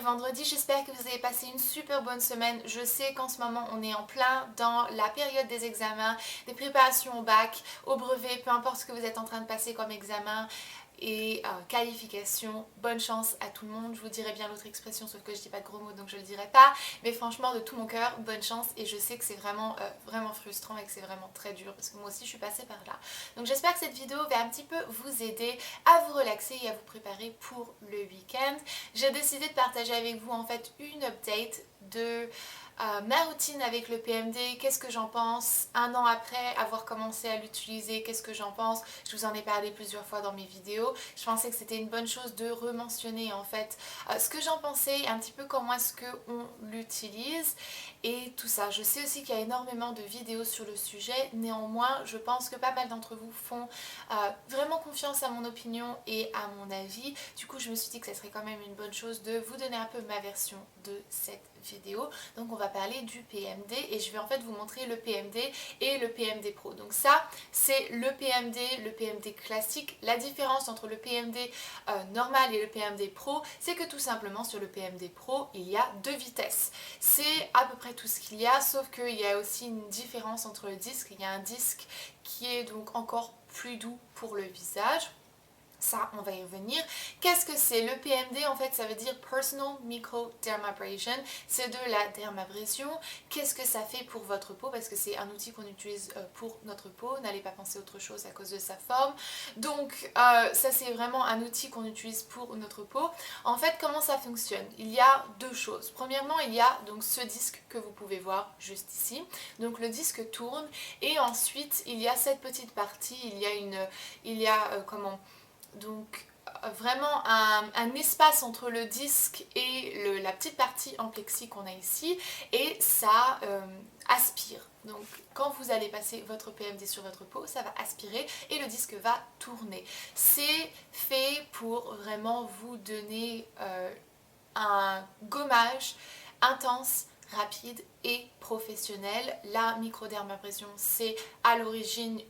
vendredi, j'espère que vous avez passé une super bonne semaine. Je sais qu'en ce moment on est en plein dans la période des examens, des préparations au bac, au brevet, peu importe ce que vous êtes en train de passer comme examen et qualification. Bonne chance à tout le monde. Je vous dirais bien l'autre expression sauf que je dis pas de gros mots donc je le dirai pas, mais franchement de tout mon cœur bonne chance, et je sais que c'est vraiment vraiment frustrant et que c'est vraiment très dur parce que moi aussi je suis passée par là. Donc j'espère que cette vidéo va un petit peu vous aider à vous relaxer et à vous préparer pour le week-end. J'ai décidé de partager avec vous en fait une update de ma routine avec le PMD, qu'est-ce que j'en pense un an après avoir commencé à l'utiliser, qu'est-ce que j'en pense. Je vous en ai parlé plusieurs fois dans mes vidéos. Je pensais que c'était une bonne chose de rementionner en fait ce que j'en pensais, un petit peu comment est-ce qu'on l'utilise et tout ça. Je sais aussi qu'il y a énormément de vidéos sur le sujet, néanmoins je pense que pas mal d'entre vous font vraiment confiance à mon opinion et à mon avis. Du coup je me suis dit que ça serait quand même une bonne chose de vous donner un peu ma version de cette vidéo. Donc on va parler du PMD et je vais en fait vous montrer le PMD et le PMD Pro. Donc ça c'est le PMD classique. La différence entre le PMD normal et le PMD Pro, c'est que tout simplement sur le PMD Pro il y a deux vitesses. C'est à peu près tout ce qu'il y a, sauf qu'il y a aussi une différence entre le disque. Il y a un disque qui est donc encore plus doux pour le visage. Ça, on va y revenir. Qu'est-ce que c'est? Le PMD, en fait, ça veut dire Personal Microdermabrasion. C'est de la dermabrasion. Qu'est-ce que ça fait pour votre peau? Parce que c'est un outil qu'on utilise pour notre peau. N'allez pas penser autre chose à cause de sa forme. Donc, ça, c'est vraiment un outil qu'on utilise pour notre peau. En fait, comment ça fonctionne? Il y a deux choses. Premièrement, il y a donc ce disque que vous pouvez voir juste ici. Donc, le disque tourne. Et ensuite, il y a cette petite partie. Donc vraiment un espace entre le disque et la petite partie en plexi qu'on a ici, et ça aspire. Donc quand vous allez passer votre PMD sur votre peau, ça va aspirer et le disque va tourner. C'est fait pour vraiment vous donner un gommage intense, rapide et professionnel. La microdermabrasion, c'est à l'origine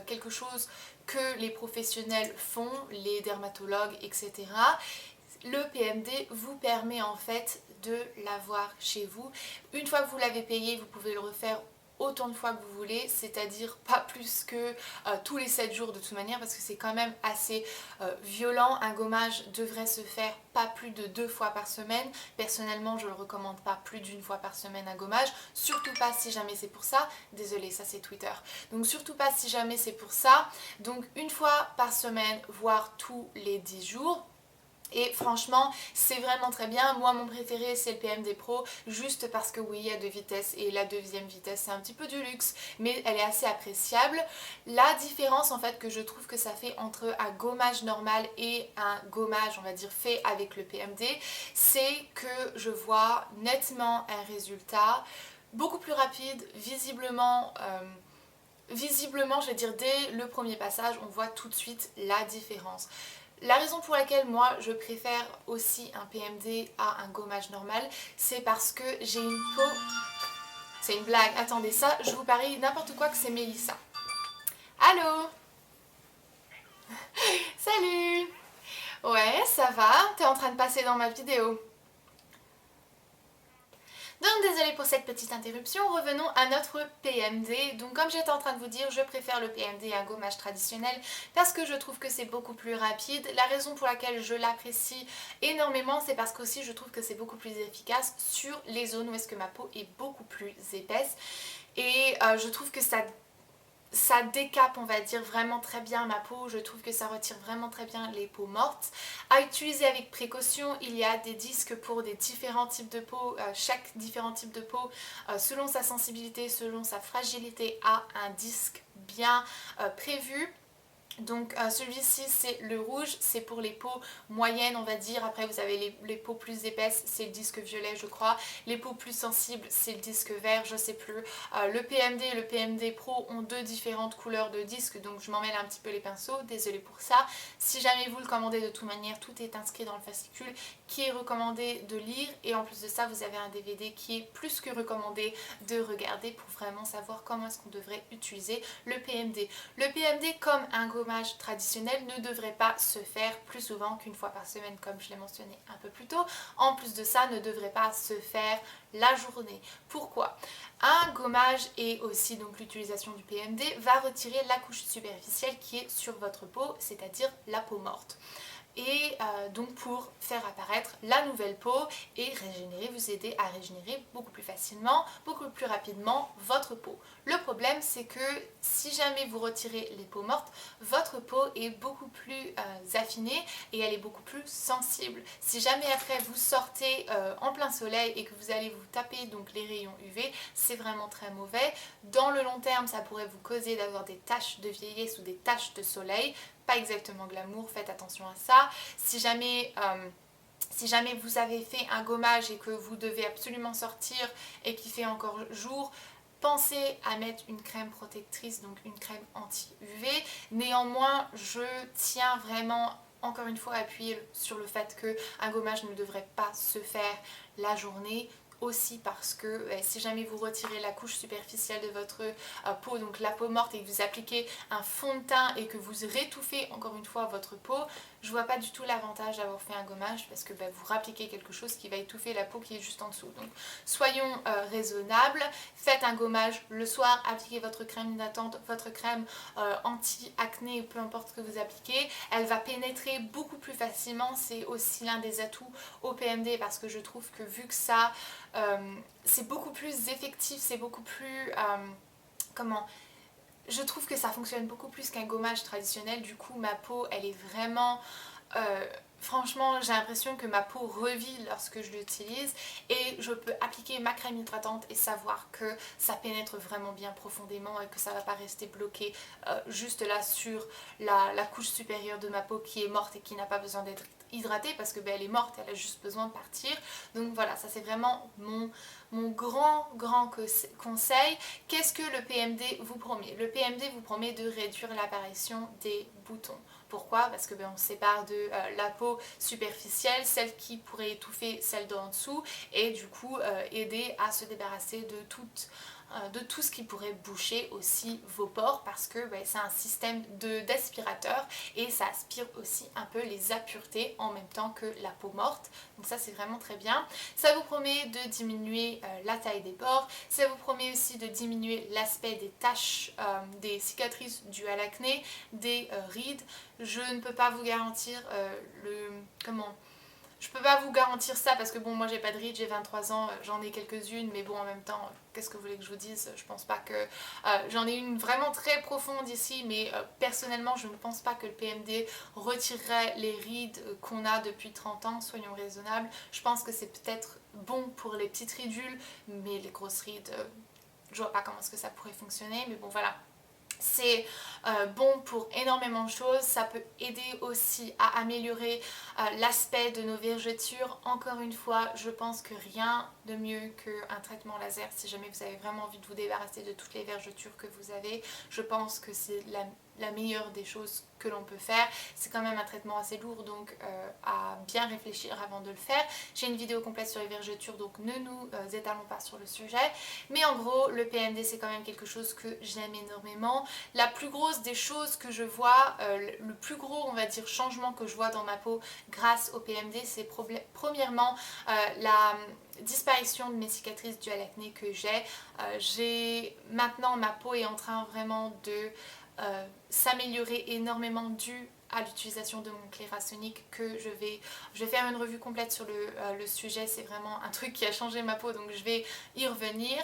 quelque chose que les professionnels font, les dermatologues, etc. Le PMD vous permet en fait de l'avoir chez vous. Une fois que vous l'avez payé, vous pouvez le refaire autant de fois que vous voulez, c'est-à-dire pas plus que tous les 7 jours de toute manière, parce que c'est quand même assez violent. Un gommage devrait se faire pas plus de 2 fois par semaine. Personnellement, je ne le recommande pas plus d'une fois par semaine un gommage, surtout pas si jamais c'est pour ça. Désolée, ça c'est Twitter. Donc surtout pas si jamais c'est pour ça. Donc une fois par semaine, voire tous les 10 jours. Et franchement, c'est vraiment très bien. Moi, mon préféré, c'est le PMD Pro, juste parce que oui, il y a deux vitesses et la deuxième vitesse, c'est un petit peu du luxe, mais elle est assez appréciable. La différence, en fait, que je trouve que ça fait entre un gommage normal et un gommage, on va dire, fait avec le PMD, c'est que je vois nettement un résultat beaucoup plus rapide, visiblement... Visiblement, je vais dire, dès le premier passage, on voit tout de suite la différence. La raison pour laquelle moi je préfère aussi un PMD à un gommage normal, c'est parce que j'ai une peau... C'est une blague, attendez ça, je vous parie n'importe quoi que c'est Mélissa. Allô? Salut! Ouais, ça va? T'es en train de passer dans ma vidéo. Donc désolée pour cette petite interruption, revenons à notre PMD. Donc comme j'étais en train de vous dire, je préfère le PMD à un gommage traditionnel parce que je trouve que c'est beaucoup plus rapide. La raison pour laquelle je l'apprécie énormément, c'est parce qu'aussi je trouve que c'est beaucoup plus efficace sur les zones où est-ce que ma peau est beaucoup plus épaisse. Et je trouve que ça décape, on va dire, vraiment très bien ma peau. Je trouve que ça retire vraiment très bien les peaux mortes. À utiliser avec précaution, il y a des disques pour des différents types de peau. Chaque différent type de peau, selon sa sensibilité, selon sa fragilité, a un disque bien prévu. Donc celui-ci c'est le rouge, c'est pour les peaux moyennes on va dire. Après vous avez les peaux plus épaisses, c'est le disque violet je crois. Les peaux plus sensibles c'est le disque vert, je sais plus. Le PMD et le PMD Pro ont deux différentes couleurs de disques, donc je m'en mêle un petit peu les pinceaux, désolée pour ça. Si jamais vous le commandez, de toute manière tout est inscrit dans le fascicule qui est recommandé de lire et en plus de ça vous avez un DVD qui est plus que recommandé de regarder pour vraiment savoir comment est-ce qu'on devrait utiliser le PMD. Le PMD comme un gommage traditionnel ne devrait pas se faire plus souvent qu'une fois par semaine comme je l'ai mentionné un peu plus tôt. En plus de ça ne devrait pas se faire la journée. Pourquoi? Un gommage et aussi donc l'utilisation du PMD va retirer la couche superficielle qui est sur votre peau, c'est-à-dire la peau morte. Et donc pour faire apparaître la nouvelle peau et régénérer, vous aider à régénérer beaucoup plus facilement, beaucoup plus rapidement votre peau. Le problème c'est que si jamais vous retirez les peaux mortes, votre peau est beaucoup plus affinée et elle est beaucoup plus sensible. Si jamais après vous sortez en plein soleil et que vous allez vous taper donc les rayons UV, c'est vraiment très mauvais. Dans le long terme, ça pourrait vous causer d'avoir des taches de vieillesse ou des taches de soleil. Pas exactement glamour, faites attention à ça. Si jamais vous avez fait un gommage et que vous devez absolument sortir et qu'il fait encore jour, pensez à mettre une crème protectrice, donc une crème anti-UV. Néanmoins, je tiens vraiment encore une fois à appuyer sur le fait qu'un gommage ne devrait pas se faire la journée. Aussi parce que si jamais vous retirez la couche superficielle de votre peau, donc la peau morte, et que vous appliquez un fond de teint et que vous rétouffez encore une fois votre peau, je vois pas du tout l'avantage d'avoir fait un gommage parce que vous rappliquez quelque chose qui va étouffer la peau qui est juste en dessous. Donc soyons raisonnables, faites un gommage le soir, appliquez votre crème hydratante, votre crème anti-acné, peu importe ce que vous appliquez, elle va pénétrer beaucoup plus facilement. C'est aussi l'un des atouts au PMD parce que je trouve que vu que ça c'est beaucoup plus effectif, c'est beaucoup plus je trouve que ça fonctionne beaucoup plus qu'un gommage traditionnel. Du coup ma peau elle est vraiment franchement j'ai l'impression que ma peau revit lorsque je l'utilise et je peux appliquer ma crème hydratante et savoir que ça pénètre vraiment bien profondément et que ça ne va pas rester bloqué juste là sur la couche supérieure de ma peau qui est morte et qui n'a pas besoin d'être hydratée parce que elle est morte, elle a juste besoin de partir. Donc voilà, ça c'est vraiment mon grand conseil. Qu'est-ce que le PMD vous promet? Le PMD vous promet de réduire l'apparition des boutons. Pourquoi? Parce que on sépare de la peau superficielle, celle qui pourrait étouffer celle d'en dessous et du coup aider à se débarrasser de tout ce qui pourrait boucher aussi vos pores parce que c'est un système d'aspirateur et ça aspire aussi un peu les impuretés en même temps que la peau morte. Donc ça c'est vraiment très bien. Ça vous promet de diminuer la taille des pores, ça vous promet aussi de diminuer l'aspect des taches, des cicatrices dues à l'acné, des rides. Je ne peux pas vous garantir je peux pas vous garantir ça parce que bon moi j'ai pas de rides, j'ai 23 ans, j'en ai quelques-unes mais bon en même temps qu'est-ce que vous voulez que je vous dise, je pense pas que j'en ai une vraiment très profonde ici mais personnellement je ne pense pas que le PMD retirerait les rides qu'on a depuis 30 ans, soyons raisonnables. Je pense que c'est peut-être bon pour les petites ridules mais les grosses rides je vois pas comment est-ce que ça pourrait fonctionner mais bon voilà. C'est bon pour énormément de choses, ça peut aider aussi à améliorer l'aspect de nos vergetures. Encore une fois, je pense que rien de mieux qu'un traitement laser si jamais vous avez vraiment envie de vous débarrasser de toutes les vergetures que vous avez. Je pense que c'est la meilleure des choses que l'on peut faire. C'est quand même un traitement assez lourd donc à bien réfléchir avant de le faire. J'ai une vidéo complète sur les vergetures donc ne nous étalons pas sur le sujet. Mais en gros le PMD c'est quand même quelque chose que j'aime énormément. La plus grosse des choses que je vois, le plus gros on va dire changement que je vois dans ma peau grâce au PMD c'est premièrement la disparition de mes cicatrices dues à l'acné que j'ai. Maintenant ma peau est en train vraiment de s'améliorer énormément dû à l'utilisation de mon Clairasonic que je vais faire une revue complète sur le sujet. C'est vraiment un truc qui a changé ma peau donc je vais y revenir.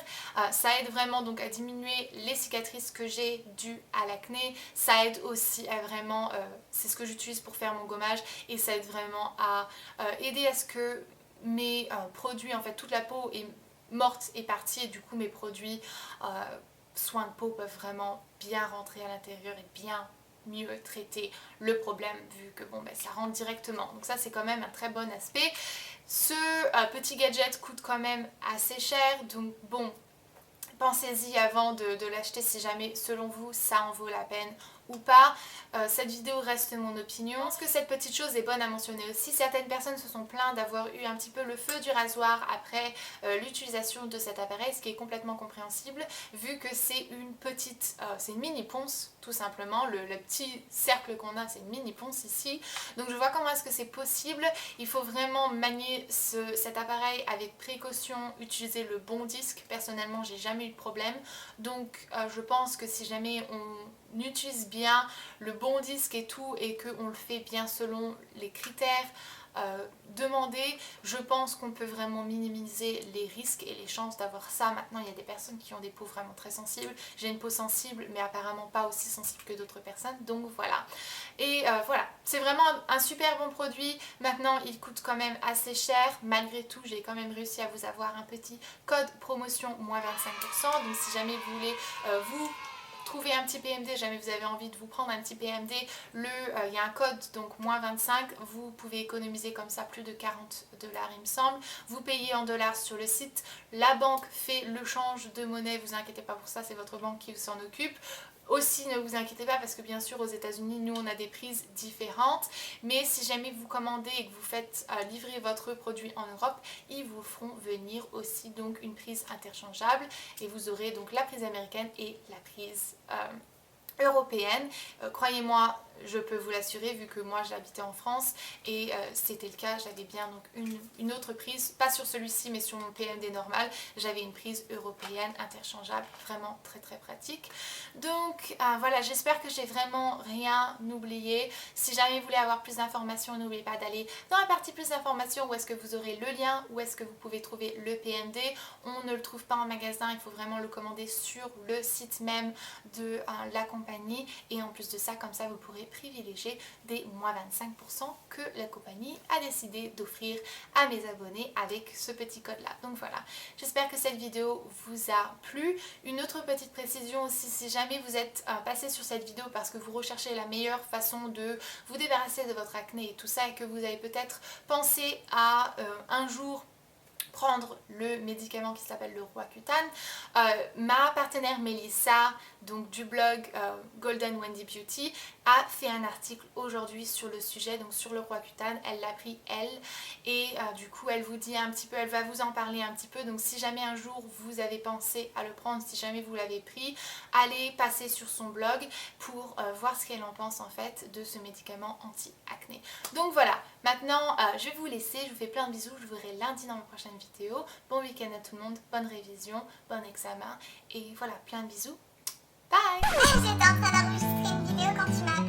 Ça aide vraiment donc à diminuer les cicatrices que j'ai dues à l'acné. Ça aide aussi à vraiment, c'est ce que j'utilise pour faire mon gommage et ça aide vraiment à aider à ce que mes produits, en fait toute la peau est morte et partie et du coup mes produits soins de peau peuvent vraiment bien rentrer à l'intérieur et bien mieux traiter le problème vu que ça rentre directement. Donc ça c'est quand même un très bon aspect. Ce petit gadget coûte quand même assez cher donc bon, pensez-y avant de l'acheter si jamais selon vous ça en vaut la peine ou pas, cette vidéo reste mon opinion. Je pense que cette petite chose est bonne à mentionner aussi. Certaines personnes se sont plaintes d'avoir eu un petit peu le feu du rasoir après l'utilisation de cet appareil, ce qui est complètement compréhensible vu que c'est une petite, c'est une mini ponce tout simplement. Le petit cercle qu'on a, c'est une mini ponce ici. Donc je vois comment est-ce que c'est possible. Il faut vraiment manier cet appareil avec précaution, utiliser le bon disque. Personnellement, j'ai jamais eu de problème. Donc je pense que si jamais on utilise bien le bon disque et tout et qu'on le fait bien selon les critères demandés, je pense qu'on peut vraiment minimiser les risques et les chances d'avoir ça. Maintenant, il y a des personnes qui ont des peaux vraiment très sensibles. J'ai une peau sensible mais apparemment pas aussi sensible que d'autres personnes, donc voilà. Et voilà, c'est vraiment un super bon produit. Maintenant, il coûte quand même assez cher. Malgré tout, j'ai quand même réussi à vous avoir un petit code promotion moins 25%. Donc si jamais vous voulez vous trouver un petit PMD, jamais vous avez envie de vous prendre un petit PMD, il y a un code donc moins 25, vous pouvez économiser comme ça plus de 40 $, il me semble. Vous payez en dollars sur le site, la banque fait le change de monnaie, vous inquiétez pas pour ça, c'est votre banque qui s'en occupe. Aussi, ne vous inquiétez pas parce que bien sûr aux États-Unis, nous on a des prises différentes, mais si jamais vous commandez et que vous faites livrer votre produit en Europe, ils vous feront venir aussi donc une prise interchangeable et vous aurez donc la prise américaine et la prise européenne. Croyez-moi, je peux vous l'assurer vu que moi j'habitais en France et c'était le cas, j'avais bien donc une autre prise, pas sur celui-ci mais sur mon PMD normal, j'avais une prise européenne interchangeable, vraiment très très pratique. Donc voilà, j'espère que j'ai vraiment rien oublié. Si jamais vous voulez avoir plus d'informations, n'oubliez pas d'aller dans la partie plus d'informations où est-ce que vous aurez le lien, où est-ce que vous pouvez trouver le PMD. On ne le trouve pas en magasin, il faut vraiment le commander sur le site même de la compagnie et en plus de ça, comme ça vous pourrez privilégier des moins 25% que la compagnie a décidé d'offrir à mes abonnés avec ce petit code là. Donc voilà, j'espère que cette vidéo vous a plu. Une autre petite précision aussi, si jamais vous êtes passé sur cette vidéo parce que vous recherchez la meilleure façon de vous débarrasser de votre acné et tout ça et que vous avez peut-être pensé à un jour prendre le médicament qui s'appelle le Roaccutane. Ma partenaire Mélissa, donc du blog Golden Wendy Beauty, a fait un article aujourd'hui sur le sujet, donc sur le Roaccutane. Elle l'a pris elle et du coup elle vous dit un petit peu, elle va vous en parler un petit peu. Donc si jamais un jour vous avez pensé à le prendre, si jamais vous l'avez pris, allez passer sur son blog pour voir ce qu'elle en pense en fait de ce médicament anti-acné. Donc voilà, maintenant je vais vous laisser, je vous fais plein de bisous, je vous verrai lundi dans ma prochaine vidéo. Bon week-end à tout le monde, bonne révision, bon examen et voilà, plein de bisous. Bye! J'étais en train d'enregistrer une vidéo quand tu m'as appelé.